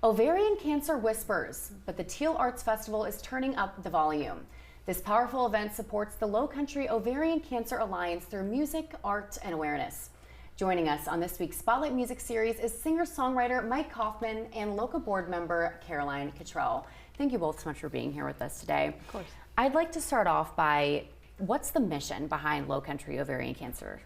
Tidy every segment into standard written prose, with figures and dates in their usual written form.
Ovarian cancer whispers, but the Teal Arts Festival is turning up the volume. This powerful event supports the Lowcountry Ovarian Cancer Alliance through music, art, and awareness. Joining us on this week's Spotlight Music Series is singer-songwriter Mike Kaufman and local board member Caroline Cottrell. Thank you both so much for being here with us today. Of course. I'd like to start off by, what's the mission behind Lowcountry Ovarian Cancer Alliance?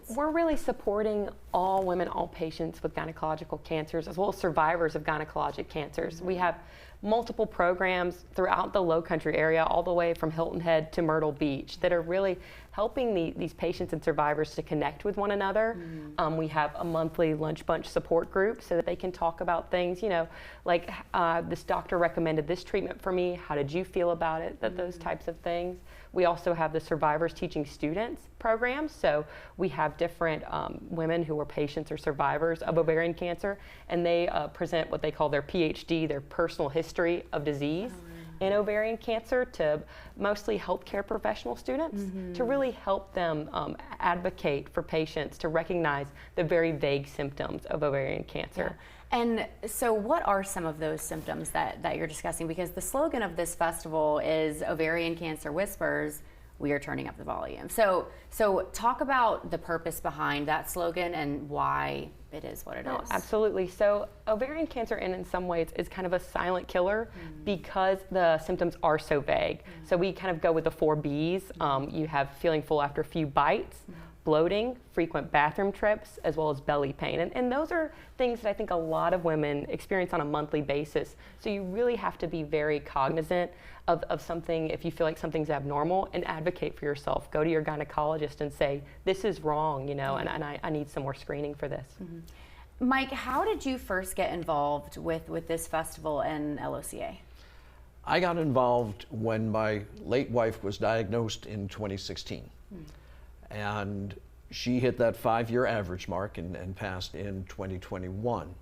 So we're really supporting all women, all patients with gynecological cancers, as well as survivors of gynecologic cancers. We have multiple programs throughout the Lowcountry area, all the way from Hilton Head to Myrtle Beach, that are really helping these patients and survivors to connect with one another. We have a monthly lunch bunch support group so that they can talk about things, you know, like this doctor recommended this treatment for me, how did you feel about it, those types of things. We also have the Survivors Teaching Students program, so we have different women who are patients or survivors of ovarian cancer, and they present what they call their PhD, their personal history of disease in ovarian cancer, to mostly healthcare professional students, to really help them advocate for patients to recognize the very vague symptoms of ovarian cancer. Yeah. And so what are some of those symptoms that you're discussing? Because the slogan of this festival is Ovarian Cancer Whispers, we are turning up the volume. So talk about the purpose behind that slogan and why it is what it is. Absolutely. So ovarian cancer in some ways is kind of a silent killer because the symptoms are so vague. So we kind of go with the 4 Bs. You have feeling full after a few bites, bloating, frequent bathroom trips, as well as belly pain. And those are things that I think a lot of women experience on a monthly basis. So you really have to be very cognizant of something if you feel like something's abnormal, and advocate for yourself. Go to your gynecologist and say, this is wrong, you know, and I need some more screening for this. Mike, how did you first get involved with this festival and LOCA? I got involved when my late wife was diagnosed in 2016. And she hit that 5-year average mark and passed in 2021.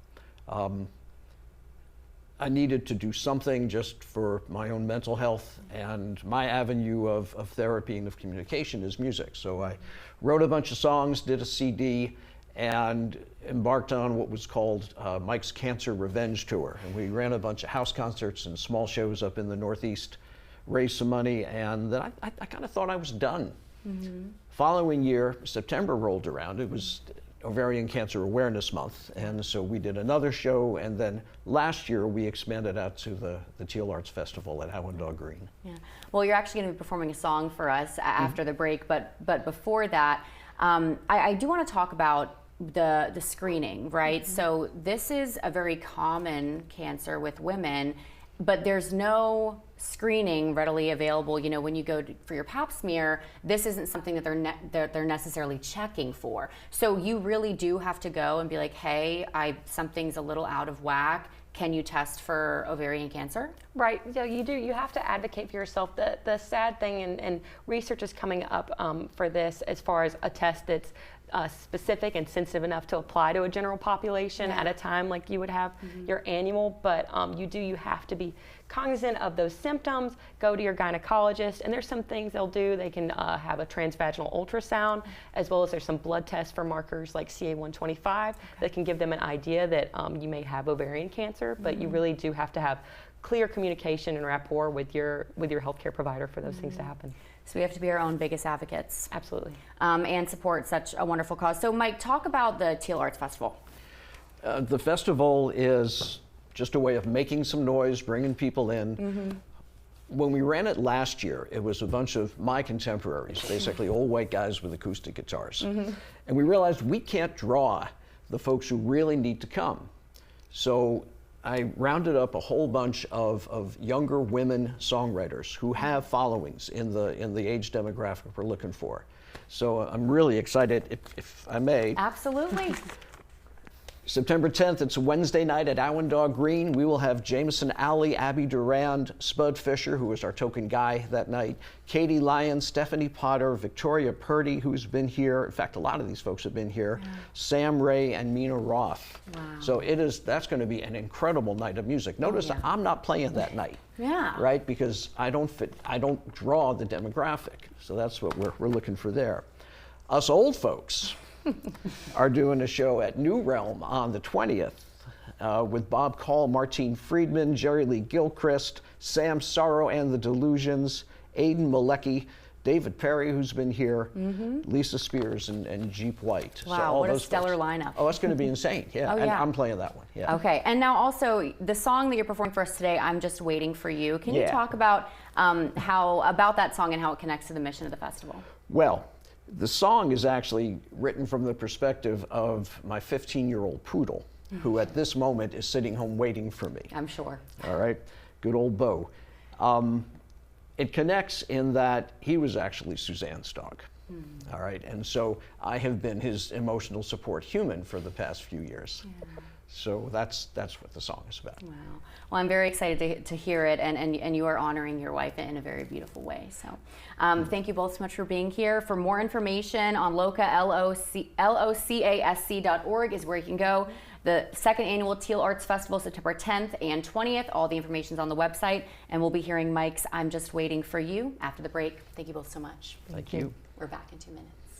I needed to do something just for my own mental health, and my avenue of therapy and of communication is music. So I wrote a bunch of songs, did a CD, and embarked on what was called Mike's Cancer Revenge Tour. And we ran a bunch of house concerts and small shows up in the Northeast, raised some money, and then I kind of thought I was done. Following year, September rolled around. It was Ovarian Cancer Awareness Month, and so we did another show, and then last year we expanded out to the Teal Arts Festival at Awandagh Green. Yeah. Well, you're actually going to be performing a song for us after the break, but before that, I do want to talk about the screening, right? So this is a very common cancer with women, but there's no screening readily available. You know, when you go for your pap smear, this isn't something that they're necessarily checking for. So you really do have to go and be like, hey, something's a little out of whack. Can you test for ovarian cancer? Right, so you do. You have to advocate for yourself. The sad thing, and research is coming up for this as far as a test that's specific and sensitive enough to apply to a general population at a time like you would have your annual, but you have to be cognizant of those symptoms. Go to your gynecologist, and there's some things they'll do. They can have a transvaginal ultrasound, as well as there's some blood tests for markers like CA-125 that can give them an idea that you may have ovarian cancer, but you really do have to have clear communication and rapport with your healthcare provider for those things to happen. So we have to be our own biggest advocates. Absolutely. And support such a wonderful cause. So Mike, talk about the Teal Arts Festival. The festival is just a way of making some noise, bringing people in. When we ran it last year, it was a bunch of my contemporaries, basically old white guys with acoustic guitars. And we realized we can't draw the folks who really need to come. So I rounded up a whole bunch of younger women songwriters who have followings in the age demographic we're looking for. So I'm really excited, if I may. Absolutely. September 10th, it's a Wednesday night at Awandagh Green. We will have Jameson Alley, Abby Durand, Spud Fisher, who is our token guy that night, Katie Lyon, Stephanie Potter, Victoria Purdy, who's been here. In fact, a lot of these folks have been here. Sam Ray and Mina Roth. Wow. So that's going to be an incredible night of music. Notice I'm not playing that night. Yeah. Right? Because I don't draw the demographic. So that's what we're looking for there. Us old folks are doing a show at New Realm on the 20th. with Bob Call, Martine Friedman, Jerry Lee Gilchrist, Sam Sorrow and the Delusions, Aidan Malecki, David Perry, who's been here, Lisa Spears, and Jeep White. Wow, so all what a those stellar folks. lineup. Oh, it's going to be insane. Yeah, Oh, and yeah. I'm playing that one. Yeah. Okay, and now also the song that you're performing for us today, "I'm Just Waiting for You." Can you Yeah. talk about about that song and how it connects to the mission of the festival? Well, the song is actually written from the perspective of my 15-year-old poodle, who at this moment is sitting home waiting for me. I'm sure. All right, good old Bo. It connects in that he was actually Suzanne's dog. All right, and so I have been his emotional support human for the past few years. Yeah. So that's what the song is about. Wow. Well, I'm very excited to hear it, and you are honoring your wife in a very beautiful way. So thank you both so much for being here. For more information on LOCA, LOCASC.org is where you can go. The second annual Teal Arts Festival, September 10th and 20th. All the information is on the website, and we'll be hearing Mike's "I'm Just Waiting for You" after the break. Thank you both so much. Thank you. We're back in 2 minutes.